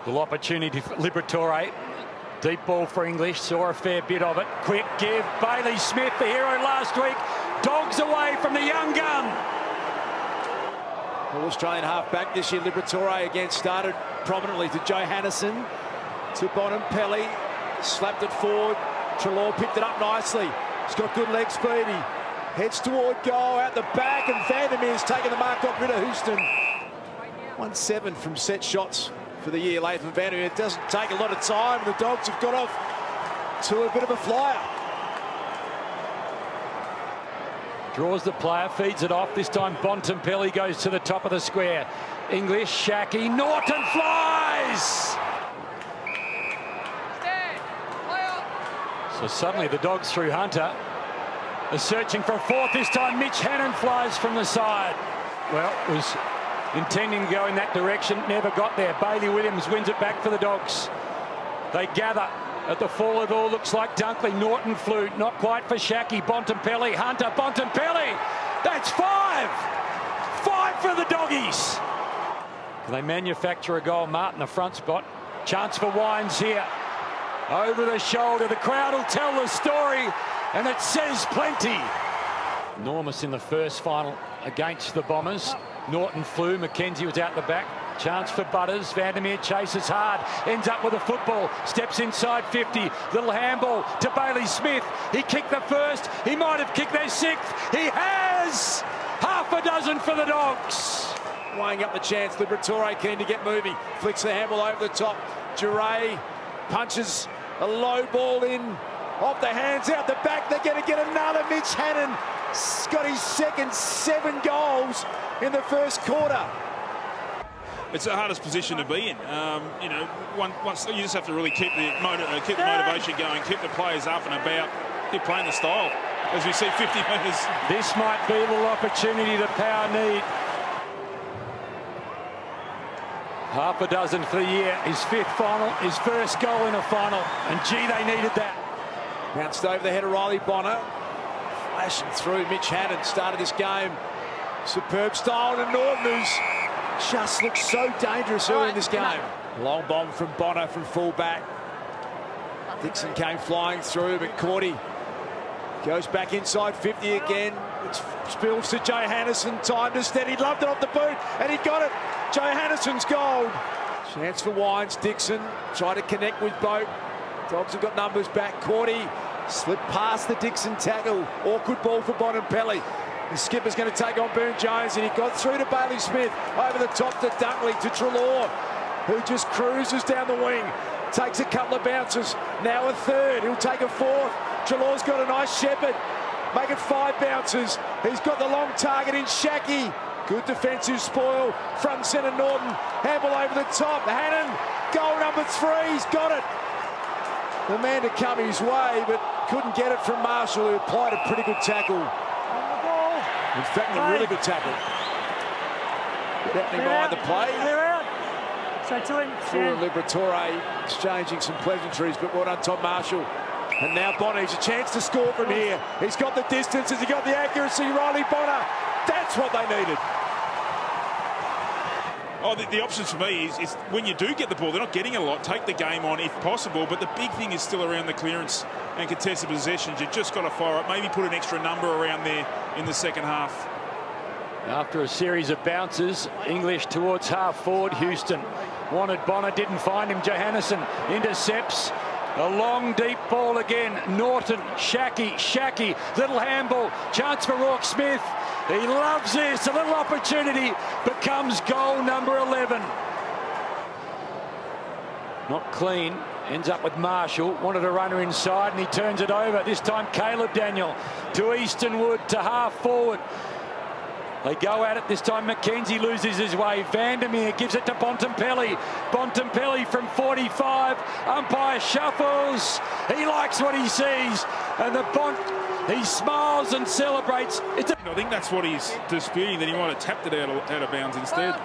Well, opportunity for Liberatore. Deep ball for English, saw a fair bit of it. Quick give, Bailey Smith, the hero last week, dogs away from the young gun. All Australian half-back this year, Liberatore again started prominently to Johannesen, to Bontempelli, slapped it forward. Treloar picked it up nicely. He's got good leg speed. He heads toward goal out the back, and Vandermeer's taken the mark, got rid of Houston. 1-7 from set shots for the year, Lathan Vandermeer. It doesn't take a lot of time. The Dogs have got off to a bit of a flyer. Draws the player, feeds it off. This time Bontempelli goes to the top of the square. English, Shackey, Norton flies! So suddenly the Dogs through Hunter are searching for a fourth. This time Mitch Hannon flies from the side. Well, it was intending to go in that direction, never got there. Bailey Williams wins it back for the Dogs. They gather at the fall of all. Looks like Dunkley. Norton flew, not quite for Shackey. Bontempelli, Hunter, Bontempelli. That's five! Five for the Doggies. Can they manufacture a goal? Martin, the front spot. Chance for Wines here. Over the shoulder, the crowd will tell the story, and it says plenty. Enormous in the first final against the Bombers. Norton flew, McKenzie was out the back. Chance for Butters, Vandermeer chases hard, ends up with a football, steps inside 50, little handball to Bailey Smith. He kicked the first, he might have kicked their sixth. He has! Half a dozen for the Dogs. Weighing up the chance, Liberatore keen to get moving. Flicks the handball over the top. Duray punches a low ball in, off the hands, out the back. They're going to get another. Mitch Hannon got his second 7 goals in the first quarter. It's the hardest position to be in. You know, once you just have to really keep the motivation going, keep the players up and about, keep playing the style. As we see 50 metres. This might be a little opportunity that Power need. Half a dozen for the year, his 5th final, his first goal in a final, and gee, they needed that. Bounced over the head of Riley Bonner, flashing through. Mitch Hannon started this game. Superb style to Norton, who's just looked so dangerous early in this game. Long bomb from Bonner from fullback. Dixon came flying through, but Cordy goes back inside 50 again. It spills to Johannesen, time to steady, loved it off the boot, and he got it. Johannessen's goal. Chance for Wines. Dixon tried to connect with Boat. Dogs have got numbers back. Cordy slipped past the Dixon tackle. Awkward ball for Bontempelli. The skipper's going to take on Burne-Jones, and he got through to Bailey Smith. Over the top to Dunkley, to Treloar, who just cruises down the wing. Takes a couple of bounces. Now a third. He'll take a fourth. Treloar's got a nice shepherd. Make it 5 bounces. He's got the long target in Shackey. Good defensive spoil. Front centre Norton. Handball over the top. Hannon. Goal number 3. He's got it. The man to come his way, but couldn't get it from Marshall, who applied a pretty good tackle. In fact, a really good tackle. Good happening behind the play. Through Liberatore, exchanging some pleasantries, but well done, Tom Marshall. And now Bonner, he's a chance to score from here. He's got the distance, has he got the accuracy? Riley Bonner, that's what they needed. Oh, the options for me is when you do get the ball, they're not getting a lot, take the game on if possible, but the big thing is still around the clearance and contested possessions. You've just got to fire up, maybe put an extra number around there in the second half. After a series of bounces, English towards half forward. Houston wanted Bonner, didn't find him. Johannesen intercepts. A long, deep ball again. Norton, Shackey, little handball. Chance for Rourke Smith. He loves this. A little opportunity becomes goal number 11. Not clean. Ends up with Marshall. Wanted a runner inside, and he turns it over. This time Caleb Daniel to Eastonwood to half forward. They go at it. This time McKenzie loses his way. Vandermeer gives it to Bontempelli. Bontempelli from 45. Umpire shuffles. He likes what he sees. And he smiles and celebrates. I think that's what he's disputing, that he might have tapped it out of bounds instead.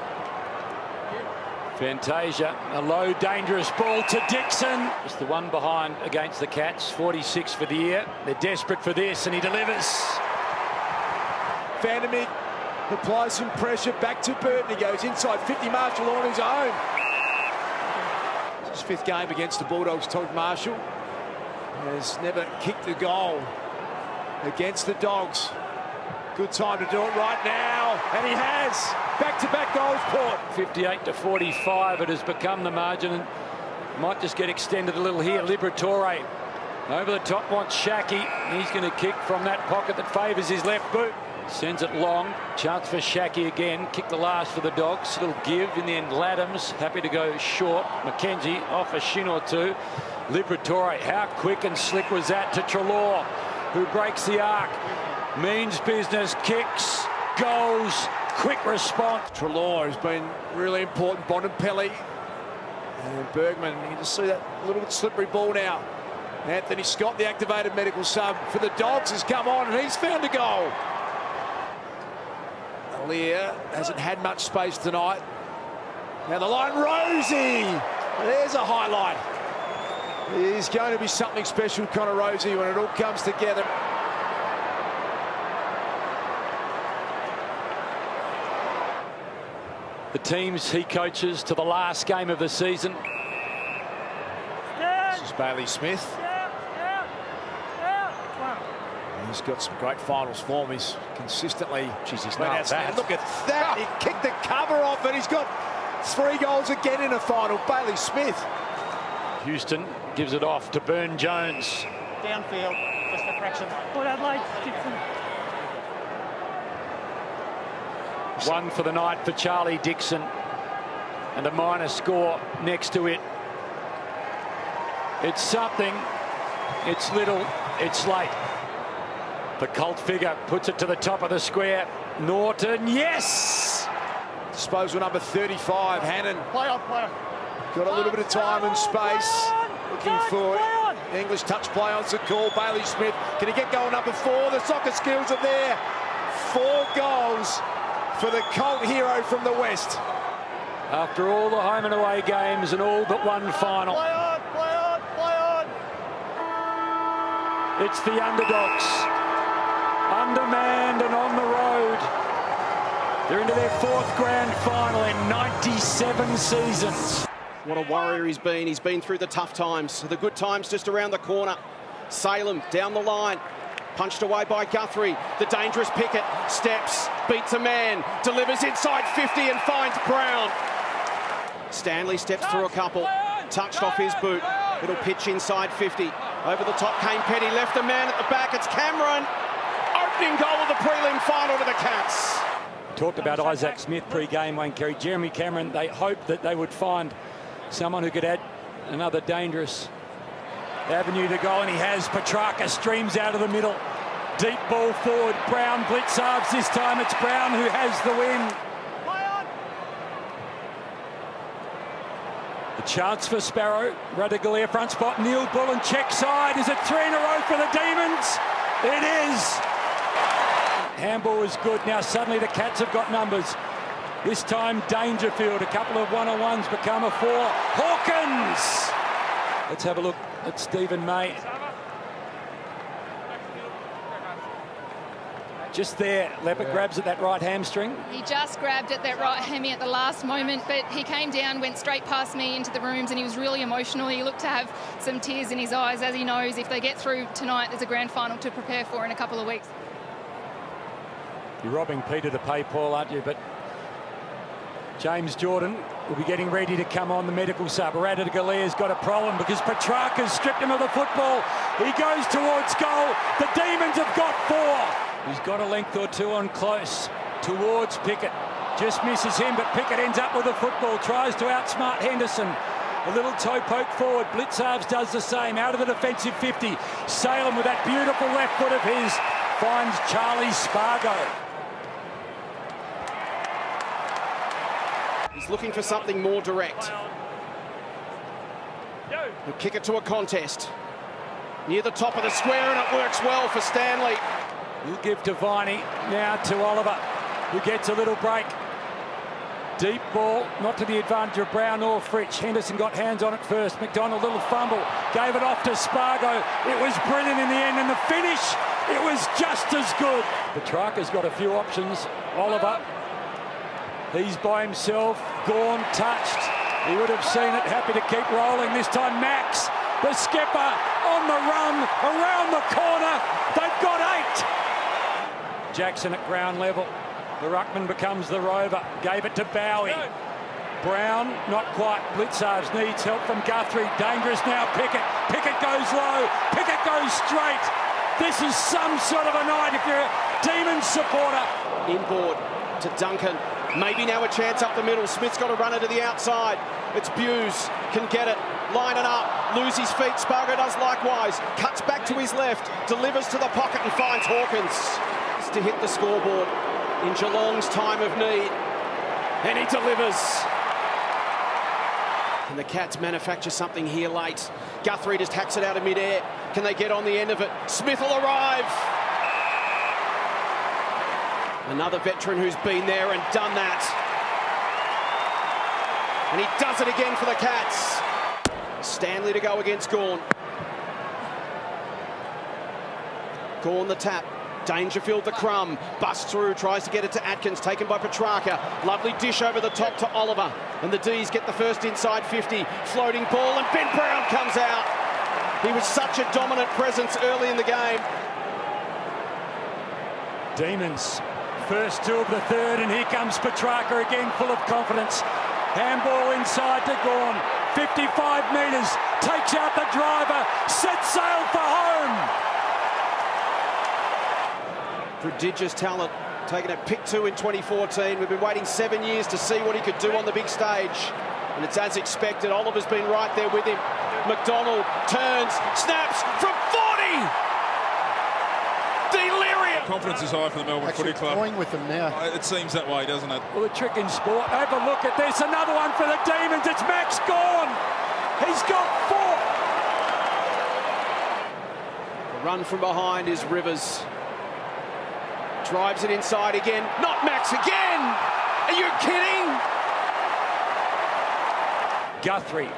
Fantasia, a low, dangerous ball to Dixon. It's the one behind against the Cats. 46 for the year. They're desperate for this, and he delivers. Vandermeer applies some pressure back to Burton. He goes inside 50, Marshall on his own. His 5th game against the Bulldogs. Todd Marshall has never kicked a goal against the Dogs. Good time to do it right now, and he has. Back-to-back goals, Port. 58-45, it has become the margin, and might just get extended a little here. Liberatore over the top wants Shaki. He's going to kick from that pocket that favours his left boot. Sends it long. Chance for Shaki again. Kick the last for the Dogs. Little give in the end. Laddams happy to go short. McKenzie off a shin or two. Liberatore, how quick and slick was that to Treloar, who breaks the arc. Means business, kicks, goes, quick response. Treloar has been really important. Bontempelli and Bergman. You can just see that little bit slippery ball now. Anthony Scott, the activated medical sub for the Dogs, has come on and he's found a goal. Lear hasn't had much space tonight. Now the line, Rosie. There's a highlight. He's going to be something special, Connor Rosie, when it all comes together. The teams he coaches to the last game of the season. This is Bailey Smith. He's got some great finals form. He's consistently... Jeez, he's not that. Look at that. He kicked the cover off and he's got 3 goals again in a final. Bailey Smith. Houston gives it off to Burn-Jones. Downfield, just a fraction. Port Adelaide, Dixon. 1 for the night for Charlie Dixon. And a minor score next to it. It's something. It's little. It's late. The cult figure puts it to the top of the square. Norton, yes! Disposal number 35, Hannon. Play on. Got a little bit of time and space. Looking for English touch play on the call. Bailey Smith. Can he get goal number 4? The soccer skills are there. 4 goals for the cult hero from the West. After all the home and away games and all but one final. Play on. It's the underdogs. Undermanned and on the road. They're into their 4th grand final in 97 seasons. What a warrior he's been. He's been through the tough times. The good times just around the corner. Salem down the line. Punched away by Guthrie. The dangerous Pickett steps, beats a man, delivers inside 50 and finds Brown. Stanley steps through a couple. Touched off his boot. It'll pitch inside 50. Over the top came Petty. Left a man at the back. It's Cameron. Opening goal of the prelim final to the Cats. Talked about Isaac Smith pre-game, Wayne Carey. Jeremy Cameron, they hoped that they would find someone who could add another dangerous avenue to goal, and he has. Petrarca streams out of the middle. Deep ball forward. Brown blitzarves this time. It's Brown who has the win. The chance for Sparrow. Radaglia front spot. Neil Bullen check side. Is it 3 in a row for the Demons? It is. Handball is good. Now suddenly the Cats have got numbers. This time Dangerfield. A couple of one-on-ones become a 4. Hawkins! Let's have a look at Stephen May. Just there, Leppert grabs at that right hamstring. He just grabbed at that right hammy at the last moment, but he came down, went straight past me into the rooms, and he was really emotional. He looked to have some tears in his eyes, as he knows if they get through tonight, there's a grand final to prepare for in a couple of weeks. You're robbing Peter to pay Paul, aren't you? But James Jordan will be getting ready to come on, the medical sub. Radagalia's got a problem because Petrarca's stripped him of the football. He goes towards goal. The Demons have got 4. He's got a length or 2 on close towards Pickett. Just misses him, but Pickett ends up with the football. Tries to outsmart Henderson. A little toe poke forward. Blitzarves does the same. Out of the defensive 50. Salem with that beautiful left foot of his finds Charlie Spargo. He's looking for something more direct. He'll kick it to a contest. Near the top of the square, and it works well for Stanley. He'll give to Viney, now to Oliver, who gets a little break. Deep ball, not to the advantage of Brown or Fritsch. Henderson got hands on it first. McDonald, little fumble, gave it off to Spargo. It was brilliant in the end, and the finish, it was just as good. Petrarca's got a few options. Oliver, he's by himself. Gawn touched. He would have seen it, happy to keep rolling. This time Max, the skipper, on the run, around the corner. They've got 8. Jackson at ground level. The ruckman becomes the rover. Gave it to Bowie. Brown, not quite. Blitzarves needs help from Guthrie. Dangerous now, Pickett. Pickett goes low. Pickett goes straight. This is some sort of a night if you're a Demons supporter. Inboard to Duncan. Maybe now a chance up the middle. Smith's got to run it to the outside. It's Buse. Can get it. Line it up. Lose his feet. Spargo does likewise. Cuts back to his left. Delivers to the pocket and finds Hawkins. To hit the scoreboard in Geelong's time of need. And he delivers. And the Cats manufacture something here late. Guthrie just hacks it out of midair. Can they get on the end of it? Smith will arrive. Another veteran who's been there and done that. And he does it again for the Cats. Stanley to go against Gawn. Gawn the tap. Dangerfield the crumb. Busts through, tries to get it to Atkins, taken by Petrarca. Lovely dish over the top to Oliver. And the D's get the first inside 50. Floating ball and Ben Brown comes out. He was such a dominant presence early in the game. Demons, first 2 of the third, and here comes Petrarca again, full of confidence. Handball inside to Gawn. 55 metres, takes out the driver, sets sail for home. Prodigious talent, taken at pick 2 in 2014. We've been waiting 7 years to see what he could do on the big stage. And it's as expected. Oliver's been right there with him. McDonald turns, snaps from 40! Delirium! Confidence is high for the Melbourne Footy Club. Going with them now. It seems that way, doesn't it? Well, the trick in sport. Have a look at this. Another one for the Demons. It's Max Gawn. He's got 4. The run from behind is Rivers. Drives it inside again. Not Max again! Are you kidding? Guthrie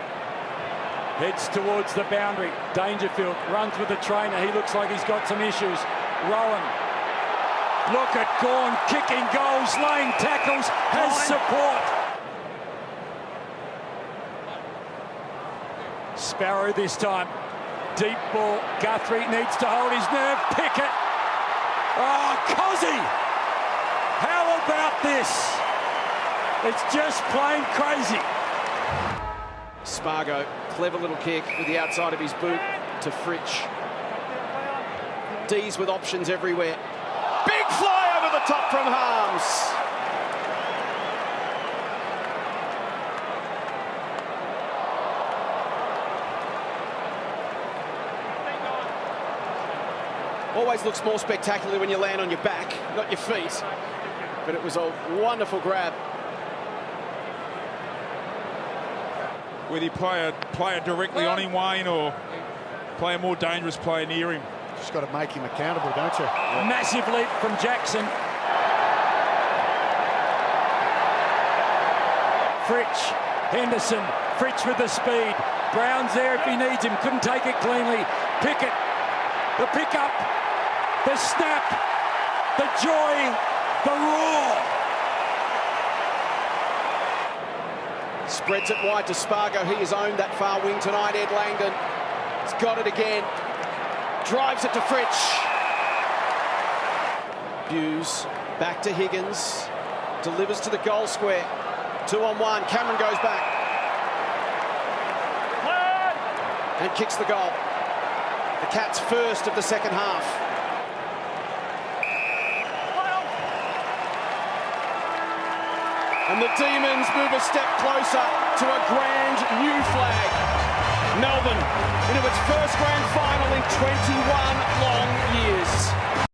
heads towards the boundary. Dangerfield runs with the trainer. He looks like he's got some issues. Rowan. Look at Gawn kicking goals, laying tackles, has support. Sparrow this time. Deep ball. Guthrie needs to hold his nerve. Pickett. Oh, Cozzy! How about this? It's just plain crazy. Spargo, clever little kick with the outside of his boot to Fritsch. D's with options everywhere. Big fly over the top from Harms. Always looks more spectacular when you land on your back, not your feet. But it was a wonderful grab. Whether you play a directly on him, Wayne, or play a more dangerous player near him. Just got to make him accountable, don't you? Massive leap from Jackson. Fritsch, Henderson, Fritsch with the speed. Brown's there if he needs him, couldn't take it cleanly. Pickett, the pick-up, the snap, the joy, the roar. Spreads it wide to Spargo. He has owned that far wing tonight, Ed Langdon. He's got it again. Drives it to Fritsch. Buse back to Higgins. Delivers to the goal square. 2-on-1. Cameron goes back. And kicks the goal. The Cats first of the second half. And the Demons move a step closer to a grand new flag. Melbourne into its first grand final in 21 long years.